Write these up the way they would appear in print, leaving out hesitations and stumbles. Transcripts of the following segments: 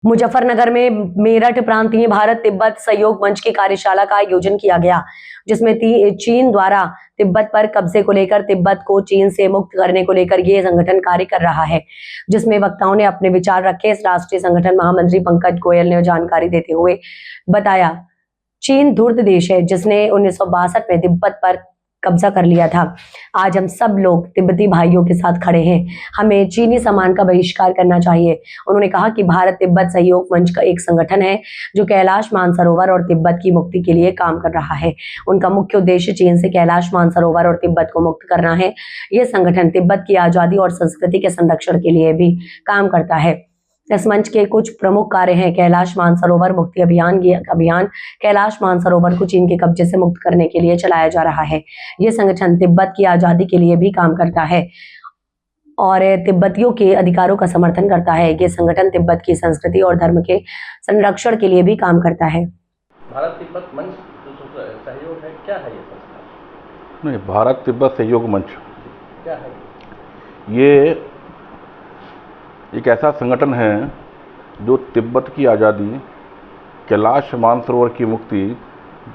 मुजफ्फरनगर में मेरठ प्रांतीय भारत तिब्बत सहयोग मंच की कार्यशाला का आयोजन किया गया, जिसमें चीन द्वारा तिब्बत पर कब्जे को लेकर तिब्बत को चीन से मुक्त करने को लेकर ये संगठन कार्य कर रहा है, जिसमें वक्ताओं ने अपने विचार रखे। इस राष्ट्रीय संगठन महामंत्री पंकज गोयल ने जानकारी देते हुए बताया, चीन धूर्त देश है जिसने 1962 में तिब्बत पर कब्जा कर लिया था। आज हम सब लोग तिब्बती भाइयों के साथ खड़े हैं। हमें चीनी सामान का बहिष्कार करना चाहिए। उन्होंने कहा कि भारत तिब्बत सहयोग मंच का एक संगठन है जो कैलाश मानसरोवर और तिब्बत की मुक्ति के लिए काम कर रहा है। उनका मुख्य उद्देश्य चीन से कैलाश मानसरोवर और तिब्बत को मुक्त करना है। यह संगठन तिब्बत की आजादी और संस्कृति के संरक्षण के लिए भी काम करता है। इस मंच के कुछ प्रमुख कार्य हैं: कैलाश मानसरोवर मुक्ति अभियान कैलाश मानसरोवर को चीन के कब्जे से मुक्त करने के लिए चलाया जा रहा है। ये संगठन तिब्बत की आजादी के लिए भी काम करता है और तिब्बतियों के अधिकारों का समर्थन करता है। ये संगठन तिब्बत की संस्कृति और धर्म के संरक्षण के लिए भी काम करता है। भारत तिब्बत मंच जो सहयोग है, क्या है ये संस्था? नहीं, भारत तिब्बत सहयोग मंच क्या है? ये एक ऐसा संगठन है जो तिब्बत की आज़ादी, कैलाश मानसरोवर की मुक्ति,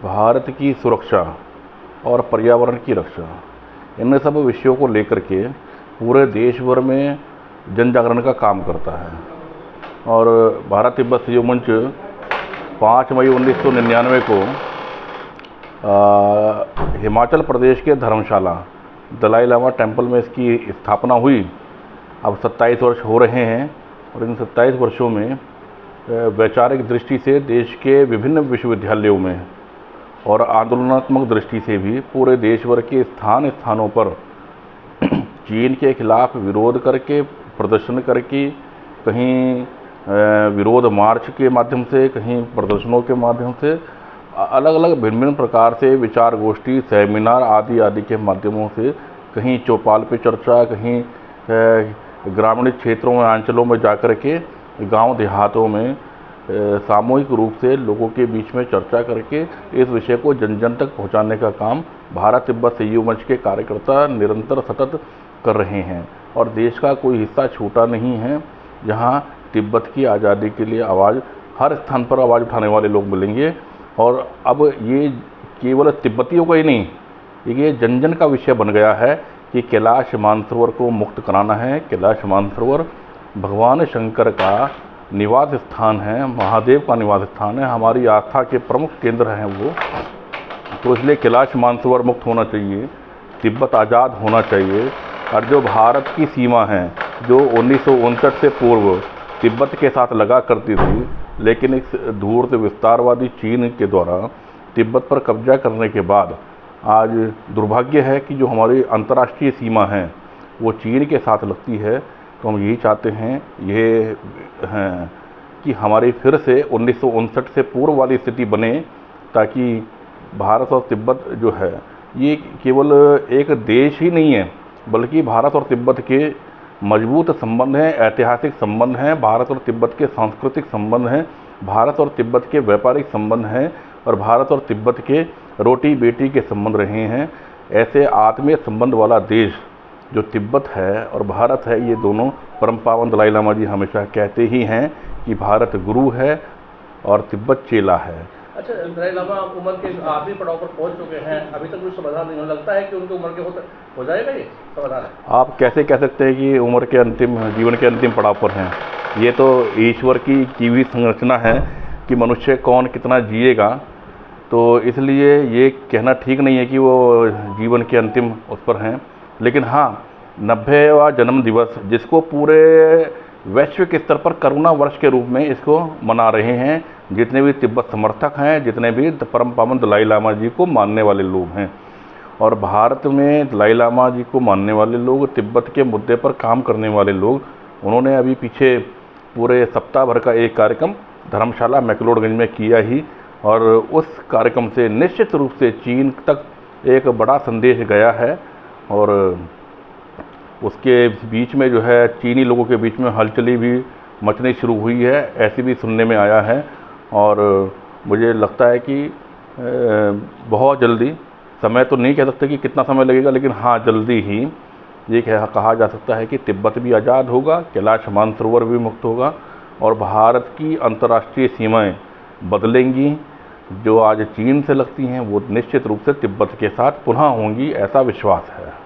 भारत की सुरक्षा और पर्यावरण की रक्षा, इन सब विषयों को लेकर के पूरे देश भर में जन जागरण का काम करता है। और भारत तिब्बत सहयोग मंच 5 मई 1999 को हिमाचल प्रदेश के धर्मशाला दलाई लामा टेम्पल में इसकी स्थापना हुई। अब 27 वर्ष हो रहे हैं और इन 27 वर्षों में वैचारिक दृष्टि से देश के विभिन्न विश्वविद्यालयों में और आंदोलनात्मक दृष्टि से भी पूरे देश भर के स्थानों पर चीन के खिलाफ विरोध करके, प्रदर्शन करके, कहीं विरोध मार्च के माध्यम से, कहीं प्रदर्शनों के माध्यम से, अलग अलग भिन्न प्रकार से विचार गोष्ठी, सेमिनार आदि के माध्यमों से, कहीं चौपाल पे चर्चा, कहीं ग्रामीण क्षेत्रों में, अंचलों में जाकर के गांव देहातों में सामूहिक रूप से लोगों के बीच में चर्चा करके इस विषय को जन जन तक पहुंचाने का काम भारत तिब्बत सहयोग मंच के कार्यकर्ता निरंतर सतत कर रहे हैं। और देश का कोई हिस्सा छूटा नहीं है जहां तिब्बत की आज़ादी के लिए आवाज़, हर स्थान पर आवाज़ उठाने वाले लोग मिलेंगे। और अब ये केवल तिब्बतियों का ही नहीं, ये जन जन का विषय बन गया है कि कैलाश मानसरोवर को मुक्त कराना है। कैलाश मानसरोवर भगवान शंकर का निवास स्थान है, महादेव का निवास स्थान है, हमारी आस्था के प्रमुख केंद्र हैं वो। तो इसलिए कैलाश मानसरोवर मुक्त होना चाहिए, तिब्बत आज़ाद होना चाहिए। और जो भारत की सीमा है, जो 1959 से पूर्व तिब्बत के साथ लगा करती थी, लेकिन इस धूर्त विस्तारवादी चीन के द्वारा तिब्बत पर कब्जा करने के बाद आज दुर्भाग्य है कि जो हमारी अंतर्राष्ट्रीय सीमा है वो चीन के साथ लगती है। तो हम यही चाहते हैं कि हमारी फिर से 1959 से पूर्व वाली स्थिति बने, ताकि भारत और तिब्बत जो है ये केवल एक देश ही नहीं है, बल्कि भारत और तिब्बत के मजबूत संबंध हैं, ऐतिहासिक संबंध हैं, भारत और तिब्बत के सांस्कृतिक संबंध हैं, भारत और तिब्बत के व्यापारिक संबंध हैं, और भारत और तिब्बत के रोटी बेटी के संबंध रहे हैं। ऐसे आत्मीय संबंध वाला देश जो तिब्बत है और भारत है, ये दोनों परम पावन दलाई लामा जी हमेशा कहते ही हैं कि भारत गुरु है और तिब्बत चेला है। अच्छा, दलाई लामा उम्र के आखिरी पड़ाव पर पहुंच चुके हैं, अभी तक कोई समाधान नहीं हो, लगता है कि उनकी उम्र के हो जाएगा ये समाधान? आप कैसे कह सकते हैं कि उम्र के अंतिम, जीवन के अंतिम पड़ाव पर हैं? ये तो ईश्वर की हुई संरचना है कि मनुष्य कौन कितना जिएगा। तो इसलिए ये कहना ठीक नहीं है कि वो जीवन के अंतिम उस पर हैं। लेकिन हाँ, 90वां जन्म दिवस, जिसको पूरे वैश्विक स्तर पर करुणा वर्ष के रूप में इसको मना रहे हैं जितने भी तिब्बत समर्थक हैं, जितने भी परम पावन दलाई लामा जी को मानने वाले लोग हैं। और भारत में दलाई लामा जी को मानने वाले लोग, तिब्बत के मुद्दे पर काम करने वाले लोग, उन्होंने अभी पीछे पूरे सप्ताह भर का एक कार्यक्रम धर्मशाला मैक्लोडगंज में किया ही। और उस कार्यक्रम से निश्चित रूप से चीन तक एक बड़ा संदेश गया है। और उसके बीच में जो है चीनी लोगों के बीच में हलचली भी मचनी शुरू हुई है, ऐसी भी सुनने में आया है। और मुझे लगता है कि बहुत जल्दी, समय तो नहीं कह सकते कि कितना समय लगेगा, लेकिन हाँ जल्दी ही ये कहा जा सकता है कि तिब्बत भी आज़ाद होगा, कैलाश मानसरोवर भी मुक्त होगा और भारत की अंतर्राष्ट्रीय सीमाएं बदलेंगी। जो आज चीन से लगती हैं वो निश्चित रूप से तिब्बत के साथ पुनः होंगी, ऐसा विश्वास है।